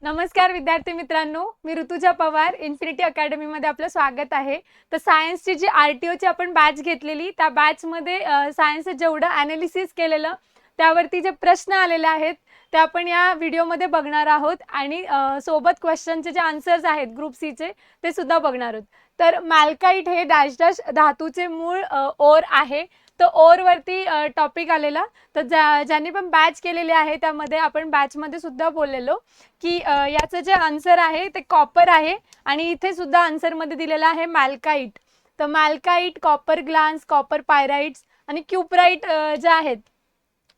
नमस्कार विद्यार्थी मित्रांनो, मी ऋतुजा पवार इन्फिनिटी अकॅडमीमध्ये आपलं स्वागत आहे. तर सायन्सची जी RTOची आपण बॅच घेतलेली, त्या बॅचमध्ये सायन्सचं जेवढं ॲनालिसिस केलेलं त्यावरती जे प्रश्न आलेले आहेत ते आपण या व्हिडिओमध्ये बघणार आहोत आणि सोबत क्वेश्चनचे जे आन्सर्स आहेत ग्रुप सीचे ते सुद्धा बघणार आहोत. तर मॅल्काइट हे डॅश डॅश धातूचे मूळ ओर आहे. तर ओरवरती टॉपिक आलेला. तर ज्यांनी पण बॅच केलेली आहे त्यामध्ये आपण बॅचमध्ये सुद्धा बोललेलो की याचं जे आन्सर आहे ते कॉपर आहे आणि इथे सुद्धा आन्सरमध्ये दिलेलं आहे मॅल्काइट. तर मॅल्काइट, कॉपर ग्लान्स, कॉपर पायराइट्स आणि क्युपराइट जे आहेत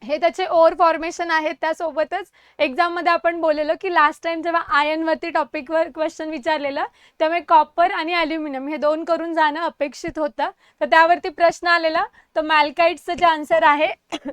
हे त्याचे ओर फॉर्मेशन आहेत. त्यासोबतच एक्झाममध्ये आपण बोललेलो की लास्ट टाइम जेव्हा आयनवरती टॉपिकवर क्वेश्चन विचारलेलं त्यामुळे कॉपर आणि ॲल्युमिनियम हे 2 करून जाणं अपेक्षित होतं. तर त्यावरती प्रश्न आलेला. तर मॅल्काइटचं जे आन्सर आहे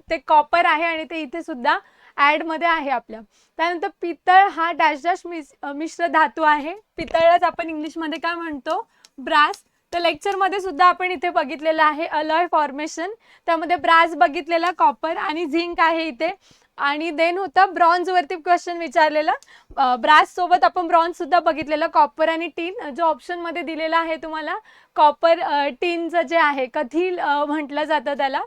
ते कॉपर आहे आणि ते इथे सुद्धा ॲडमध्ये आहे आपल्या. त्यानंतर पितळ हा डॅश डॅश मिश्र धातू आहे. पितळच आपण इंग्लिशमध्ये काय म्हणतो? ब्रास. तर लेक्चरमध्ये सुद्धा आपण इथे बघितलेलं आहे अलॉय फॉर्मेशन. त्यामध्ये ब्रास बघितलेला, कॉपर आणि झिंक आहे इथे. आणि देन होता ब्रॉन्झवरती क्वेश्चन विचारलेला. ब्रास सोबत आपण ब्रॉन्झ सुद्धा बघितलेलं, कॉपर आणि टीन. जो ऑप्शनमध्ये दिलेला आहे तुम्हाला कॉपर टीनचं जे आहे कथील म्हटलं जातं त्याला,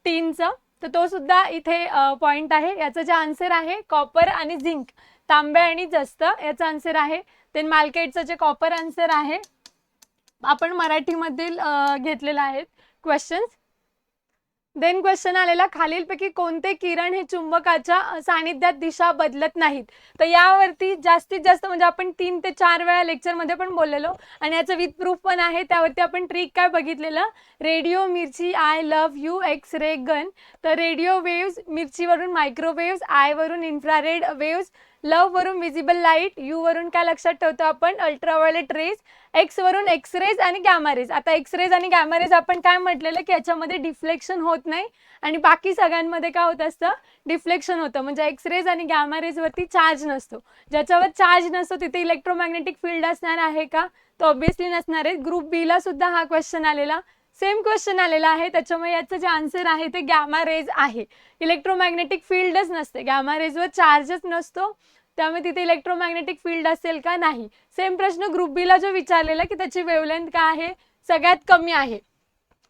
टीनचं. तर तो सुद्धा इथे पॉईंट आहे. याचं जे आन्सर आहे कॉपर आणि झिंक, तांबे आणि जस्त याचं आन्सर आहे. देन मॅल्काइटचं जे कॉपर आन्सर आहे आपण मराठीमधील घेतलेलं आहेत क्वेश्चन्स. देन क्वेश्चन आलेला, खालीलपैकी कोणते किरण हे चुंबकाच्या सानिध्यात दिशा बदलत नाहीत. तर यावरती जास्तीत जास्त म्हणजे आपण 3 ते 4 वेळा लेक्चरमध्ये पण बोललेलो आणि याचं विथ प्रूफ पण आहे. त्यावरती आपण ट्रिक काय बघितलेलं, रेडिओ, मिरची, I love you, X ray gun. तर रेडिओ वेव्स, मिरचीवरून मायक्रोवेव्स, आयवरून इन्फ्रारेड वेव्स, लव्ह वरून विजिबल लाईट, यू वरून काय लक्षात ठेवतो आपण अल्ट्राव्हायोलेट रेज, एक्स वरून एक्स रेज आणि गॅमा रेज. आता एक्स रेज आणि गॅमा रेज आपण काय म्हटलेलं की याच्यामध्ये डिफ्लेक्शन होत नाही आणि बाकी सगळ्यांमध्ये काय होत असतं, डिफ्लेक्शन होतं. म्हणजे एक्स रेज आणि गॅमा रेज वरती चार्ज नसतो. ज्याच्यावर चार्ज नसतो तिथे इलेक्ट्रोमॅग्नेटिक फील्ड असणार आहे का? तर ऑब्व्हियसली नसणार आहे. ग्रुप बी ला सुद्धा हा क्वेश्चन आलेला, सेम क्वेश्चन आलेला आहे. त्याच्यामुळे याचं जे आन्सर आहे ते गॅमा रेज आहे. इलेक्ट्रोमॅग्नेटिक फील्डच नसते, गॅमा रेजवर चार्जच नसतो, त्यामुळे तिथे इलेक्ट्रोमॅग्नेटिक फील्ड असेल का? नाही. सेम प्रश्न ग्रुप बी ला जो विचारलेला की त्याची वेवलेंथ काय आहे? सगळ्यात कमी आहे.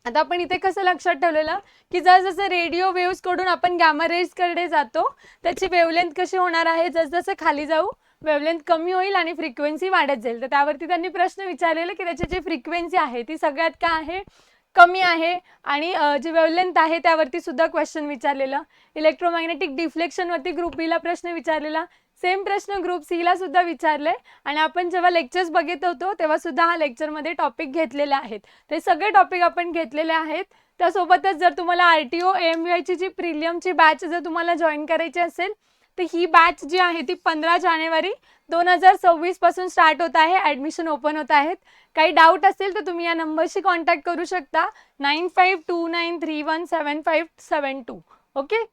आता आपण इथे कसं लक्षात ठेवलेलं की जसजसं रेडिओ वेव्स कडून आपण गॅमा रेज कडे जातो त्याची वेवलेंथ कशी होणार आहे, जसजसं खाली जाऊ वेवलेंथ कमी होईल आणि फ्रिक्वेन्सी वाढत जाईल. तर त्यावरती त्यांनी प्रश्न विचारलेला की त्याची जी फ्रिक्वेन्सी आहे ती सगळ्यात काय आहे? कमी आहे. आणि जी वेवलेंथ आहे त्यावरती सुद्धा क्वेश्चन विचारलेलं. इलेक्ट्रोमॅग्नेटिक डिफ्लेक्शन वरती ग्रुप बी ला प्रश्न विचारलेला. सेम प्रश्न ग्रुप सी ला सुद्धा विचारले आणि आपण जेव्हा लेक्चर्स बघत होतो तेव्हा सुद्धा हा लेक्चरमध्ये टॉपिक घेतलेले आहेत. ते सगळे टॉपिक आपण घेतलेले आहेत. त्यासोबतच जर तुम्हाला RTO AMVI ची जी प्रीलियमची बॅच जर तुम्हाला जॉईन करायची असेल तर ही बॅच जी आहे ती 15 जानेवारी 2026 पासून स्टार्ट होत आहे. ॲडमिशन ओपन होत आहेत. काही डाऊट असेल तर तुम्ही या नंबरशी कॉन्टॅक्ट करू शकता 9529317572. ओके.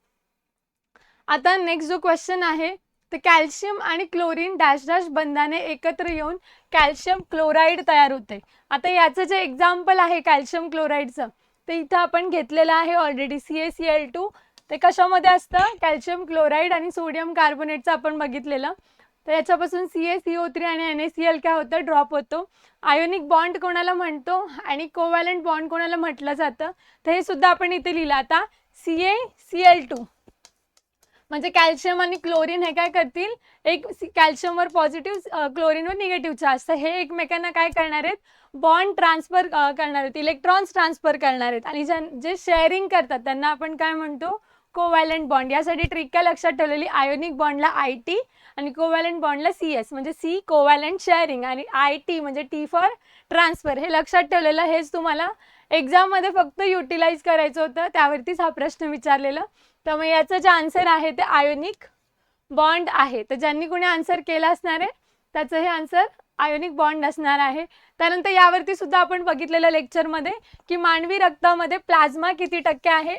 आता नेक्स्ट जो क्वेश्चन आहे तर कॅल्शियम आणि क्लोरीन डॅश डॅश बंधाने एकत्र येऊन कॅल्शियम क्लोराईड तयार होते. आता याचं जे एक्झाम्पल आहे कॅल्शियम क्लोराईडचं ते इथं आपण घेतलेलं आहे ऑलरेडी, CaCl2. ते कशामध्ये असतं? कॅल्शियम क्लोराईड आणि सोडियम कार्बोनेटचं आपण बघितलेलं. तर याच्यापासून CaCO3 आणि NaCl काय होतं? ड्रॉप होतो. आयोनिक बॉन्ड कोणाला म्हणतो आणि कोव्हॅलंट बॉन्ड कोणाला म्हटलं जातं? तर हे सुद्धा आपण इथे लिहिलं. आता CaCl2 म्हणजे कॅल्शियम आणि क्लोरीन हे काय करतील, एक कॅल्शियमवर पॉझिटिव्ह क्लोरीनवर निगेटिव्ह चार्ज. तर हे एकमेकांना काय करणार आहेत? बॉन्ड ट्रान्सफर करणार आहेत, इलेक्ट्रॉन्स ट्रान्सफर करणार आहेत. आणि जे शेअरिंग करतात त्यांना आपण काय म्हणतो? Covalent bond. यासाठी ट्रिक काय लक्षात ठेवलेली, आयोनिक बॉन्डला IT आणि कोव्हॅलंट बॉन्डला CS म्हणजे C कोव्हॅलंट शेअरिंग आणि IT म्हणजे T फॉर ट्रान्सफर. हे लक्षात ठेवलेलं. हेच तुम्हाला एक्झाममध्ये फक्त युटिलाइज करायचं होतं, त्यावरतीच हा प्रश्न विचारलेला. त्यामुळे याचं जे आन्सर आहे ते आयोनिक बॉन्ड आहे. तर ज्यांनी कोणी आन्सर केला असणार आहे त्याचं हे आन्सर आयोनिक बॉन्ड असणार आहे. त्यानंतर यावरती सुद्धा आपण बघितलेलं लेक्चरमध्ये की मानवी रक्तामध्ये प्लाझ्मा किती टक्के आहे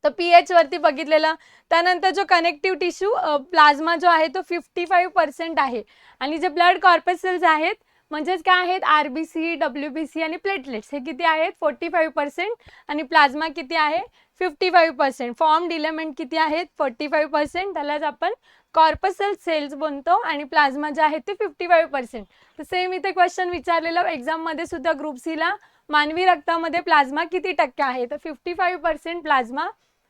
तर pH वरती बघितलेलं. त्यानंतर जो कनेक्टिव्ह टिश्यू प्लाझ्मा जो आहे तो 55% आहे. आणि जे ब्लड कॉर्पस्कल्स आहेत म्हणजेच काय आहेत, RBC, WBC आणि प्लेटलेट्स हे किती आहेत? 45% आणि प्लाझ्मा किती आहे? 55%. फॉर्म्ड इलेमेंट किती आहेत 45%, त्यालाच आपण कॉर्पसल सेल्स बनतो आणि प्लाझ्मा जे आहे ते 55%. तर सेम इथे क्वेश्चन विचारलेलं एक्झाममध्ये सुद्धा ग्रुप सी ला, मानवी रक्तामध्ये प्लाझ्मा किती टक्के आहे, तर 55% प्लाझ्मा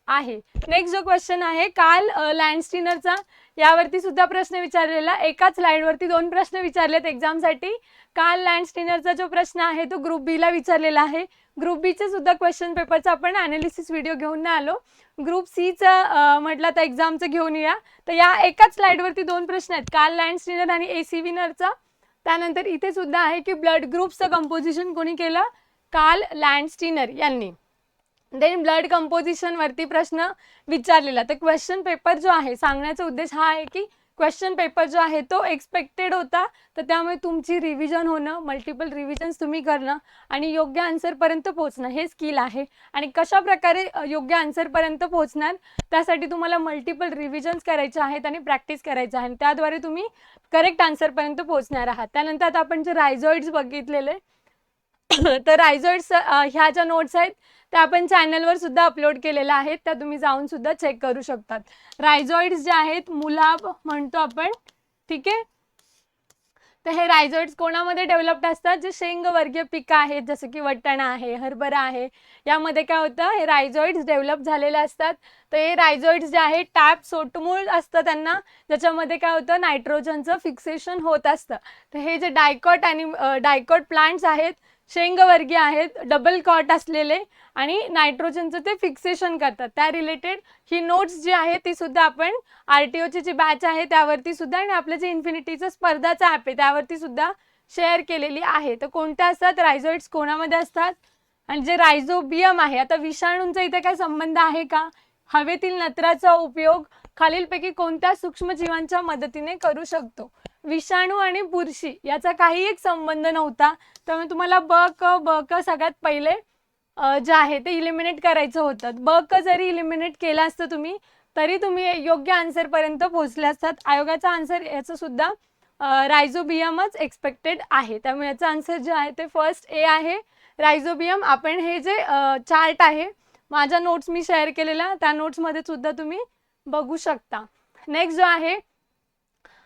आहे. नेक्स्ट जो क्वेश्चन आहे कार्ल लँडस्टीनरचा, यावरती सुद्धा प्रश्न विचारलेला, एकाच स्लाइडवरती 2 प्रश्न विचारलेत एक्झामसाठी. कार्ल लँडस्टीनरचा जो प्रश्न आहे तो ग्रुप बी ला विचारलेला आहे. ग्रुप बी चे सुद्धा क्वेश्चन पेपरचा आपण अनालिसिस व्हिडिओ घेऊन नाही आलो. ग्रुप सी चा म्हटलं तर एक्झामचं घेऊन या. तर या एकाच स्लाइडवरती 2 प्रश्न आहेत, कार्ल लँडस्टीनर आणि AC विनरचा. त्यानंतर इथे सुद्धा आहे की ब्लड ग्रुपचं कंपोजिशन कोणी केलं, कार्ल लँडस्टीनर यांनी. देन ब्लड कंपोजिशन वरती प्रश्न विचारलेला. तर क्वेश्चन पेपर जो आहे, सांगण्याचा उद्देश हा आहे की क्वेश्चन पेपर जो आहे तो एक्सपेक्टेड होता, तर त्यामुळे तुमची रिव्हिजन होणं, मल्टिपल रिव्हिजन्स तुम्ही करणं आणि योग्य आन्सरपर्यंत पोहोचणं हे स्किल आहे. आणि कशा प्रकारे योग्य आन्सरपर्यंत पोहोचणार, त्यासाठी तुम्हाला मल्टिपल रिव्हिजन्स करायचे आहेत आणि प्रॅक्टिस करायचं आहे, त्याद्वारे तुम्ही करेक्ट आन्सरपर्यंत पोहोचणार आहात. त्यानंतर आता आपण जे रायझॉइड्स बघितलेले, तर रायझॉइड्स ह्या ज्या नोट्स आहेत त्या आपण चॅनलवर सुद्धा अपलोड केलेल्या आहेत, त्या तुम्ही जाऊन सुद्धा चेक करू शकतात. रायझॉइड्स जे आहेत मुलाब म्हणतो आपण, ठीक आहे. तर हे रायझॉइड्स कोणामध्ये डेव्हलप्ड असतात, जे शेंगवर्गीय पिकं आहेत जसं की वटाणा आहे, हरभरा आहे, यामध्ये काय होतं, हे रायझॉइड्स डेव्हलप झालेले असतात. तर हे रायझॉइड्स जे आहे टॅप सोटमूळ असतं त्यांना, ज्याच्यामध्ये काय होतं नायट्रोजनचं फिक्सेशन होत असतं. तर हे जे डायकॉट प्लांट्स आहेत, शेंगवर्गीय आहेत, डबल कॉट असलेले आणि नायट्रोजनचं ते फिक्सेशन करतात, त्या रिलेटेड ही नोट्स जी आहे ती सुद्धा आपण RTOची जी बॅच आहे त्यावरती सुद्धा आणि आपलं जे इन्फिनिटीचं स्पर्धाचं ॲप आहे त्यावरती सुद्धा शेअर केलेली आहे. तर कोणत्या असतात रायझॉइड्स, कोणामध्ये असतात, आणि जे रायझोबियम आहे, आता विषाणूंचा इथे काय संबंध आहे का, हवेतील नत्राचा उपयोग खालीलपैकी कोणत्या सूक्ष्मजीवांच्या मदतीने करू शकतो. विषाणू आणि बुरशी याचा काही एक संबंध नव्हता, त्यामुळे तुम्हाला ब क सगळ्यात पहिले जे आहे ते इलिमिनेट करायचं होतं. क जरी इलिमिनेट केलं असतं तुम्ही, तरी तुम्ही योग्य आन्सरपर्यंत पोहोचले असतात. आयोगाचा आन्सर याचं सुद्धा रायझोबियमच एक्सपेक्टेड आहे, त्यामुळे याचं आन्सर जे आहे ते फर्स्ट ए आहे, रायझोबियम. आपण हे जे चार्ट आहे माझ्या नोट्स मी शेअर केलेला, त्या नोट्समध्ये सुद्धा तुम्ही बघू शकता. नेक्स्ट जो आहे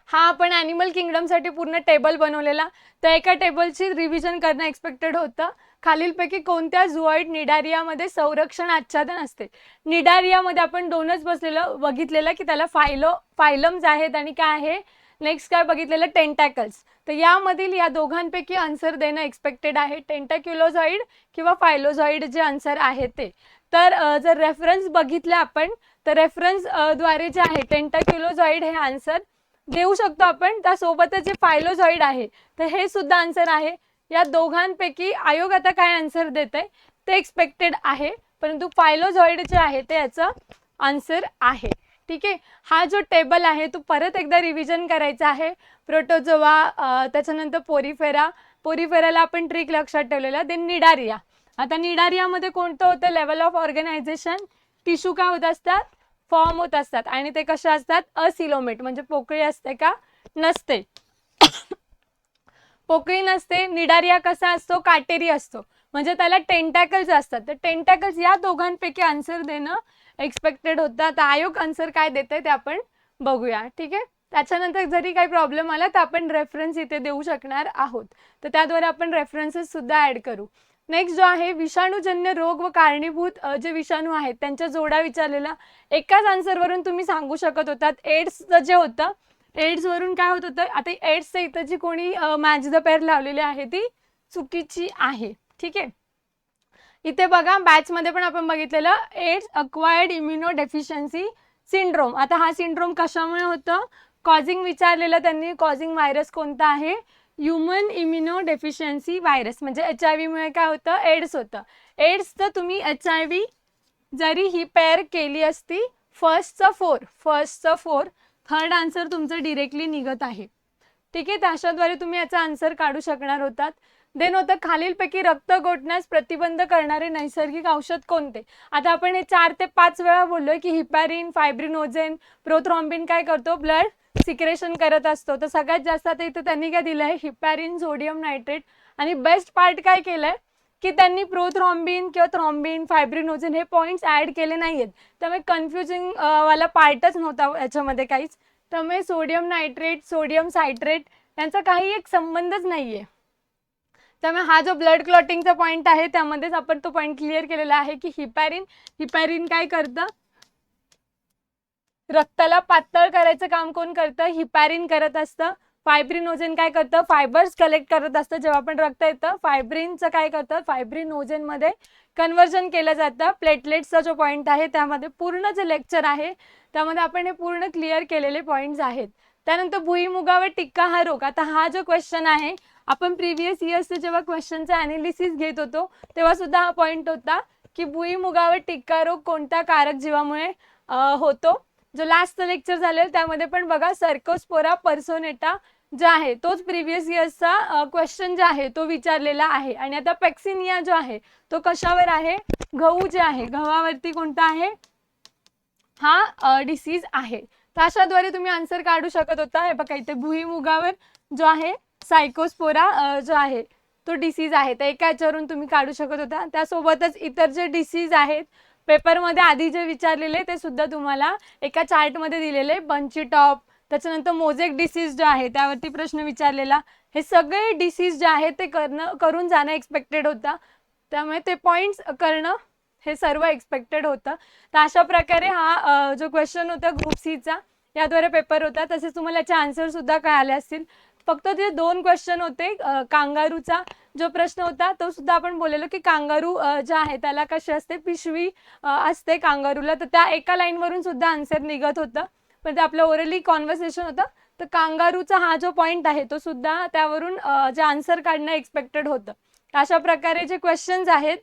हा आपण ॲनिमल किंगडमसाठी पूर्ण टेबल बनवलेला, तर एका टेबलची रिव्हिजन करणं एक्सपेक्टेड होतं. खालीलपैकी कोणत्या झुऑइड निडारियामध्ये संरक्षण आच्छादन असते. निडारियामध्ये आपण दोनच बघितलेलं की त्याला फायलम्स आहेत आणि काय आहे, नेक्स्ट काय बघितलेलं टेंटॅकल्स. तर यामधील या दोघांपैकी आन्सर देणं एक्सपेक्टेड आहे, टेंटॅक्युलोझॉइड किंवा फायलोझॉइड जे आन्सर आहे ते. तर जर रेफरन्स बघितले आपण, तर रेफरन्स द्वारे जे आहे टेंटॅक्युलोझॉइड हे आन्सर देऊ शकतो आपण. त्यासोबतच जे फायलोझॉइड आहे तर हे सुद्धा आन्सर आहे. या दोघांपैकी आयोग आता काय आन्सर देत आहे ते एक्सपेक्टेड आहे, परंतु फायलोझॉइड जे आहे ते याचं आन्सर आहे. ठीक आहे, हा जो टेबल आहे तो परत एकदा रिव्हिजन करायचा आहे. प्रोटोझोआ, त्याच्यानंतर पोरिफेराला आपण ट्रिक लक्षात ठेवलेला. Then Cnidaria. आता निडारियामध्ये कोणतं होतं, लेवल ऑफ ऑर्गनायझेशन, टिश्यू काय होत असतात, फॉर्म होत असतात आणि ते कशा असतात, असिलोमेट, म्हणजे पोकळी असते का, नसते, पोकळी नसते. निडारिया कसा असतो, काटेरी असतो, म्हणजे त्याला टेंटॅकल्स असतात. तर टेंटॅकल्स या दोघांपैकी आन्सर देणं एक्सपेक्टेड होतं. आता आयोग आन्सर काय देते ते आपण बघूया. ठीक आहे, त्याच्यानंतर जरी काही प्रॉब्लेम आला तर आपण रेफरन्स इथे देऊ शकणार आहोत, तर त्याद्वारे आपण रेफरन्सेस सुद्धा ऍड करू. नेक्स्ट जो आहे विषाणूजन्य रोग व कारणीभूत जे विषाणू आहेत त्यांच्या जोडा विचारलेला. एकाच आन्सरवरून तुम्ही सांगू शकत होतात. एड्सचं जे होतं, एड्सवरून काय होत होतं, आता एड्सचं इथं जी कोणी मॅच द पेअर लावलेली आहे ती चुकीची आहे. ठीक आहे, इथे बघा बॅचमध्ये पण आपण बघितलेलं AIDS acquired immunodeficiency syndrome. आता हा सिंड्रोम कशामुळे होतं, कॉझिंग विचारलेलं त्यांनी. कॉझिंग व्हायरस कोणता आहे, ह्युमन इम्युनो डेफिशियन्सी व्हायरस, म्हणजे HIV मुळे काय होतं, एड्स होतं. एड्सचं तुम्ही HIV जरी ही पेअर केली असती फर्स्टचं 4, थर्ड आन्सर तुमचं डिरेक्टली निघत आहे. ठीक आहे, त्याच्याद्वारे तुम्ही याचा आन्सर काढू शकणार होतात. देन होतं खालीलपैकी रक्त गोठण्यास प्रतिबंध करणारे नैसर्गिक औषध कोणते. आता आपण हे 4 ते 5 वेळा बोललोय की हिपॅरिन, फायब्रिनोजेन, प्रोथ्रॉम्बिन काय करतो, ब्लड सिक्रेशन करत असतो. तर सगळ्यात जास्त आता इथं त्यांनी काय दिलंय, हिपॅरिन, सोडियम नायट्रेट, आणि बेस्ट पार्ट काय केलंय, की त्यांनी प्रोथ्रॉम्बिन किंवा थ्रॉम्बिन, फायब्रिनोजेन हे पॉईंट्स ॲड केले नाही आहेत. त्यामुळे कन्फ्युजिंग वाला पार्टच नव्हता याच्यामध्ये काहीच. त्यामुळे सोडियम नायट्रेट, सोडियम सायट्रेट यांचा काही एक संबंधच नाही आहे. त्यामुळे हा जो ब्लड क्लॉटिंगचा पॉईंट आहे त्यामध्येच आपण तो पॉईंट क्लिअर केलेला आहे की हिपॅरिन काय करतं, रक्ताला पातळ करायचं काम कोण करतं, हिपॅरिन करत असतं. फायब्रिनोजेन काय करतं, फायबर्स कलेक्ट करत असतं. जेव्हा पण रक्त येतं फायब्रिनचं काय करतं, फायब्रिनोजेन मध्ये कन्वर्जन केलं जातं. प्लेटलेट्सचा जो पॉईंट आहे त्यामध्ये पूर्ण जे लेक्चर आहे त्यामध्ये आपण हे पूर्ण क्लिअर केलेले पॉईंट्स आहेत. त्यानंतर भुईमुगावर टिक्का हा रोग. आता हा जो क्वेश्चन आहे आपण प्रिव्हियस इयर्सचे जेव्हा क्वेश्चनचा अनालिसिस घेत होतो तेव्हा सुद्धा हा पॉईंट होता की भुईमुगावर टिक्का रोग कोणत्या कारक जीवामुळे होतो. जो लास्ट लेक्चर झालेला त्यामध्ये पण बघा सर्कोस्पोरा पर्सोनेटा जो आहे तोच प्रिव्हियस इयर्सचा क्वेश्चन जो आहे तो विचारलेला आहे. आणि आता पेक्सिनिया जो आहे तो कशावर आहे, गहू जे आहे गव्हावरती कोणता आहे हा डिसीज आहे. तर अशाद्वारे तुम्ही आन्सर काढू शकत होता. हे बघा इथे भुईमुगावर जो आहे सायकोस्पोरा जो आहे तो डिसीज आहे, तर एका याच्यावरून तुम्ही काढू शकत होता. त्यासोबतच इतर जे डिसीज आहेत पेपरमध्ये आधी जे विचारलेले ते सुद्धा तुम्हाला एका चार्टमध्ये दिलेले. बंची टॉप, त्याच्यानंतर मोझेक डिसीज जो आहे त्यावरती प्रश्न विचारलेला. हे सगळे डिसीज जे आहेत ते करून जाणं एक्सपेक्टेड होतं. त्यामुळे ते पॉईंट्स करणं हे सर्व एक्सपेक्टेड होतं. तर अशा प्रकारे हा जो क्वेश्चन होता ग्रुप सीचा याद्वारे पेपर होता. तसेच तुम्हाला याचे आन्सर सुद्धा कळाले असतील. फक्त जे 2 क्वेश्चन होते, कांगारूचा जो प्रश्न होता तो सुद्धा आपण बोललेलो की कांगारू जे आहे त्याला कशी असते, पिशवी असते कांगारूला, तर त्या एका लाईनवरून सुद्धा आन्सर निघत होतं. पण ते आपलं ओरली कॉन्व्हर्सेशन होतं. तर कांगारूचा हा जो पॉईंट आहे तो सुद्धा त्यावरून जे आन्सर काढणं एक्सपेक्टेड होतं. अशा प्रकारे जे क्वेश्चन्स आहेत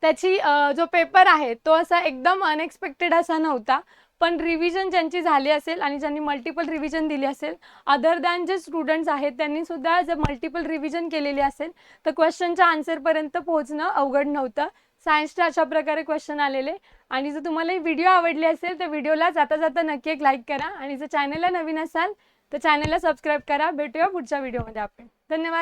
त्याची जो पेपर आहे तो असा एकदम अनएक्सपेक्टेड असा नव्हता. पण रिव्हिजन ज्यांची झाली असेल आणि ज्यांनी मल्टिपल रिव्हिजन दिली असेल, अदर दॅन जे स्टुडंट्स आहेत त्यांनी सुद्धा जर मल्टिपल रिव्हिजन केलेली असेल तर क्वेश्चनच्या आन्सरपर्यंत पोहोचणं अवघड नव्हतं. सायन्सचे अशा प्रकारे क्वेश्चन आलेले. आणि जर तुम्हाला ही व्हिडिओ आवडली असेल तर व्हिडिओला जाता जाता नक्की एक लाईक करा. आणि जर चॅनलला नवीन असाल तर चॅनलला सबस्क्राईब करा. भेटूया पुढच्या व्हिडिओमध्ये आपण. धन्यवाद.